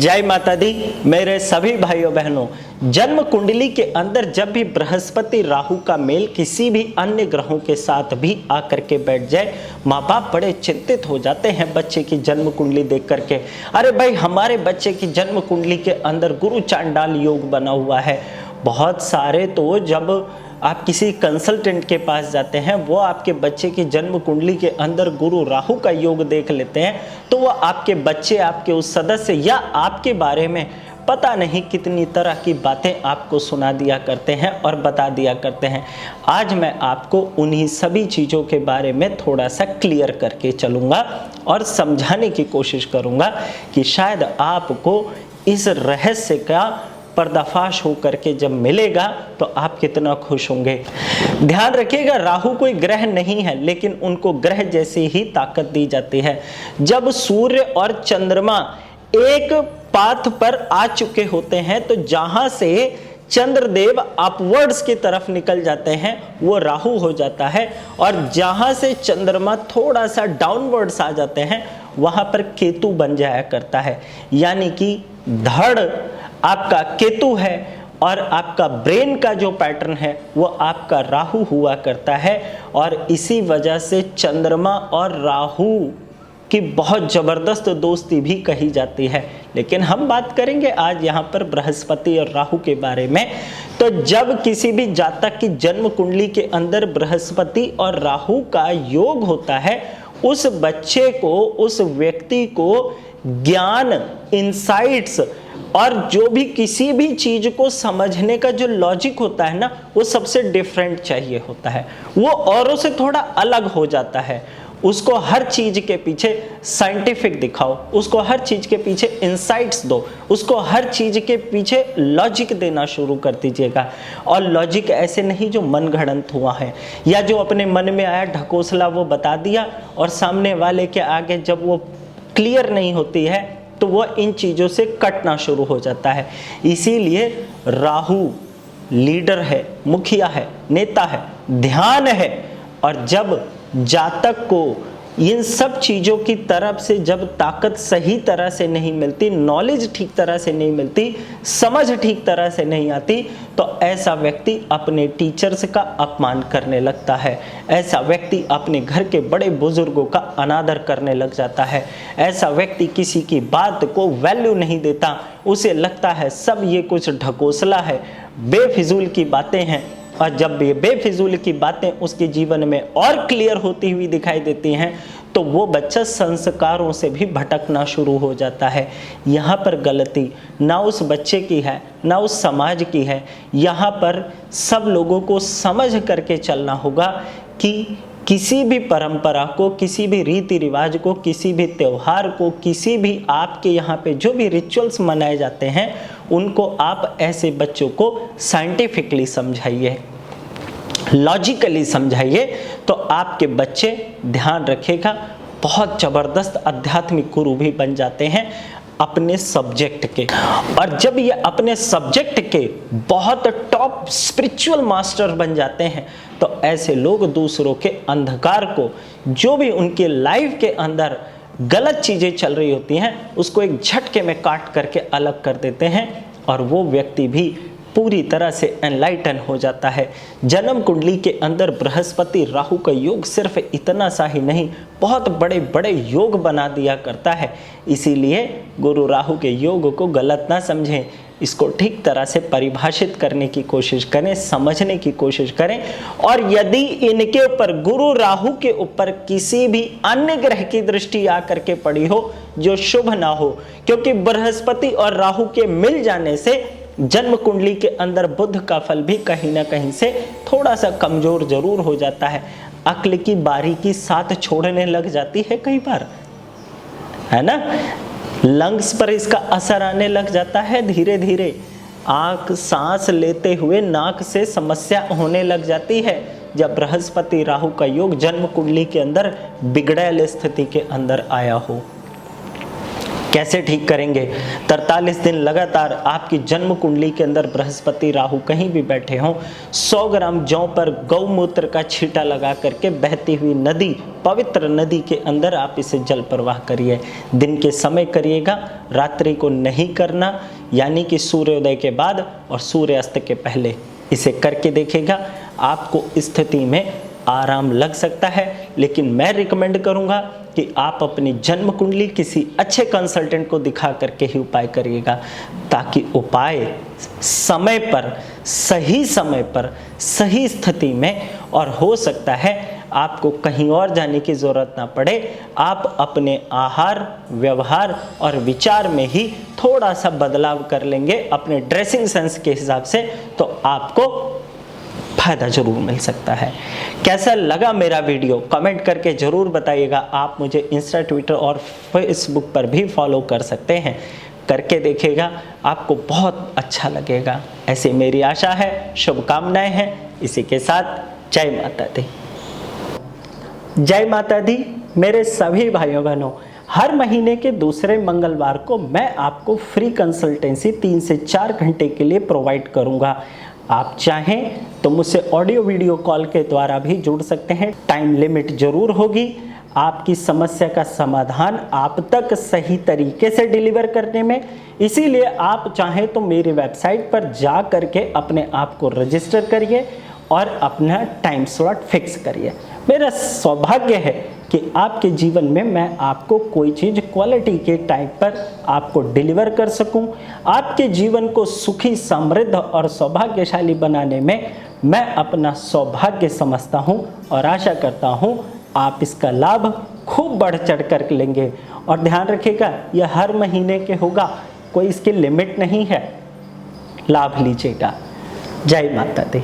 जय माता दी। मेरे सभी भाइयों बहनों, जन्म कुंडली के अंदर जब भी बृहस्पति राहु का मेल किसी भी अन्य ग्रहों के साथ भी आकर के बैठ जाए, माँ बाप बड़े चिंतित हो जाते हैं बच्चे की जन्म कुंडली देख करके। अरे भाई, हमारे बच्चे की जन्म कुंडली के अंदर गुरु चांडाल योग बना हुआ है। बहुत सारे तो जब आप किसी कंसल्टेंट के पास जाते हैं, वो आपके बच्चे की जन्म कुंडली के अंदर गुरु राहु का योग देख लेते हैं, तो वो आपके बच्चे, आपके उस सदस्य या आपके बारे में पता नहीं कितनी तरह की बातें आपको सुना दिया करते हैं और बता दिया करते हैं। आज मैं आपको उन्हीं सभी चीज़ों के बारे में थोड़ा सा क्लियर करके चलूँगा और समझाने की कोशिश करूँगा कि शायद आपको इस रहस्य का पर्दाफाश हो करके जब मिलेगा तो आप कितना खुश होंगे। ध्यान रखिएगा, राहु कोई ग्रह नहीं है, लेकिन उनको ग्रह जैसी ही ताकत दी जाती है। जब सूर्य और चंद्रमा एक पाथ पर आ चुके होते हैं, तो जहां से चंद्रदेव अपवर्ड्स की तरफ निकल जाते हैं वो राहु हो जाता है, और जहां से चंद्रमा थोड़ा सा डाउनवर्ड्स आ जाते हैं वहां पर केतु बन जाया करता है। यानी कि धड़ आपका केतु है और आपका ब्रेन का जो पैटर्न है वो आपका राहु हुआ करता है। और इसी वजह से चंद्रमा और राहु की बहुत ज़बरदस्त दोस्ती भी कही जाती है। लेकिन हम बात करेंगे आज यहाँ पर बृहस्पति और राहु के बारे में। तो जब किसी भी जातक की जन्म कुंडली के अंदर बृहस्पति और राहु का योग होता है, उस बच्चे को, उस व्यक्ति को ज्ञान, इंसाइट्स और जो भी किसी भी चीज को समझने का जो लॉजिक होता है ना, वो सबसे डिफरेंट चाहिए होता है। वो औरों से थोड़ा अलग हो जाता है। उसको हर चीज के पीछे साइंटिफिक दिखाओ, उसको हर चीज के पीछे इंसाइट्स दो, उसको हर चीज के पीछे लॉजिक देना शुरू कर दीजिएगा। और लॉजिक ऐसे नहीं जो मन गढ़ंत हुआ है या जो अपने मन में आया ढकोसला वो बता दिया, और सामने वाले के आगे जब वो क्लियर नहीं होती है तो वो इन चीज़ों से कटना शुरू हो जाता है। इसीलिए राहु लीडर है, मुखिया है, नेता है, ध्यान है। और जब जातक को इन सब चीज़ों की तरफ से जब ताकत सही तरह से नहीं मिलती, नॉलेज ठीक तरह से नहीं मिलती, समझ ठीक तरह से नहीं आती, तो ऐसा व्यक्ति अपने टीचर्स का अपमान करने लगता है। ऐसा व्यक्ति अपने घर के बड़े बुजुर्गों का अनादर करने लग जाता है। ऐसा व्यक्ति किसी की बात को वैल्यू नहीं देता। उसे लगता है सब ये कुछ ढकोसला है, बेफिजूल की बातें हैं। और जब ये बेफिजूल की बातें उसके जीवन में और क्लियर होती हुई दिखाई देती हैं, तो वो बच्चा संस्कारों से भी भटकना शुरू हो जाता है। यहाँ पर गलती ना उस बच्चे की है, ना उस समाज की है। यहाँ पर सब लोगों को समझ करके चलना होगा कि किसी भी परंपरा को, किसी भी रीति रिवाज को, किसी भी त्यौहार को, किसी भी आपके यहाँ पे जो भी रिचुअल्स मनाए जाते हैं, उनको आप ऐसे बच्चों को साइंटिफिकली समझाइए, लॉजिकली समझाइए, तो आपके बच्चे, ध्यान रखिएगा, बहुत ज़बरदस्त आध्यात्मिक गुरु भी बन जाते हैं अपने सब्जेक्ट के। और जब ये अपने सब्जेक्ट के बहुत टॉप स्पिरिचुअल मास्टर बन जाते हैं, तो ऐसे लोग दूसरों के अंधकार को, जो भी उनके लाइफ के अंदर गलत चीज़ें चल रही होती हैं, उसको एक झटके में काट करके अलग कर देते हैं, और वो व्यक्ति भी पूरी तरह से एनलाइटन हो जाता है। जन्म कुंडली के अंदर बृहस्पति राहु का योग सिर्फ इतना सा ही नहीं, बहुत बड़े बड़े योग बना दिया करता है। इसीलिए गुरु राहु के योग को गलत ना समझें, इसको ठीक तरह से परिभाषित करने की कोशिश करें, समझने की कोशिश करें। और यदि इनके ऊपर, गुरु राहु के ऊपर किसी भी अन्य ग्रह की दृष्टि आकर के पड़ी हो जो शुभ ना हो, क्योंकि बृहस्पति और राहु के मिल जाने से जन्म कुंडली के अंदर बुध का फल भी कहीं ना कहीं से थोड़ा सा कमजोर जरूर हो जाता है। अक्ल की बारीकी साथ छोड़ने लग जाती है कई बार, है ना। लंग्स पर इसका असर आने लग जाता है धीरे धीरे। आँख, सांस लेते हुए नाक से समस्या होने लग जाती है जब बृहस्पति राहु का योग जन्म कुंडली के अंदर बिगड़ैल स्थिति के अंदर आया हो। कैसे ठीक करेंगे? 43 दिन लगातार आपकी जन्म कुंडली के अंदर बृहस्पति राहु कहीं भी बैठे हों, 100 ग्राम जौ पर गौमूत्र का छींटा लगा करके बहती हुई नदी, पवित्र नदी के अंदर आप इसे जल प्रवाह करिए। दिन के समय करिएगा, रात्रि को नहीं करना, यानी कि सूर्योदय के बाद और सूर्यास्त के पहले इसे करके देखिएगा। आपको स्थिति में आराम लग सकता है, लेकिन मैं रिकमेंड करूंगा कि आप अपनी जन्म कुंडली किसी अच्छे कंसल्टेंट को दिखा करके ही उपाय करिएगा, ताकि उपाय समय पर सही स्थिति में, और हो सकता है आपको कहीं और जाने की ज़रूरत ना पड़े। आप अपने आहार, व्यवहार और विचार में ही थोड़ा सा बदलाव कर लेंगे अपने ड्रेसिंग सेंस के हिसाब से, तो आपको फायदा जरूर मिल सकता है। कैसा लगा मेरा वीडियो कमेंट करके जरूर बताइएगा। आप मुझे इंस्टा, ट्विटर और फेसबुक पर भी फॉलो कर सकते हैं। करके देखिएगा, आपको बहुत अच्छा लगेगा, ऐसी मेरी आशा है, शुभकामनाएं हैं। इसी के साथ जय माता दी। जय माता दी मेरे सभी भाइयों बहनों। हर महीने के दूसरे मंगलवार को मैं आपको फ्री कंसल्टेंसी 3 से 4 घंटे के लिए प्रोवाइड करूंगा। आप चाहें तो मुझसे ऑडियो वीडियो कॉल के द्वारा भी जुड़ सकते हैं। टाइम लिमिट जरूर होगी। आपकी समस्या का समाधान आप तक सही तरीके से डिलीवर करने में, इसीलिए आप चाहें तो मेरी वेबसाइट पर जा करके अपने आप को रजिस्टर करिए और अपना टाइम स्लॉट फिक्स करिए। मेरा सौभाग्य है कि आपके जीवन में मैं आपको कोई चीज़ क्वालिटी के टाइम पर आपको डिलीवर कर सकूं। आपके जीवन को सुखी, समृद्ध और सौभाग्यशाली बनाने में मैं अपना सौभाग्य समझता हूं और आशा करता हूं आप इसका लाभ खूब बढ़ चढ़ कर लेंगे। और ध्यान रखिएगा, यह हर महीने के होगा, कोई इसकी लिमिट नहीं है। लाभ लीजिएगा। जय माता दी।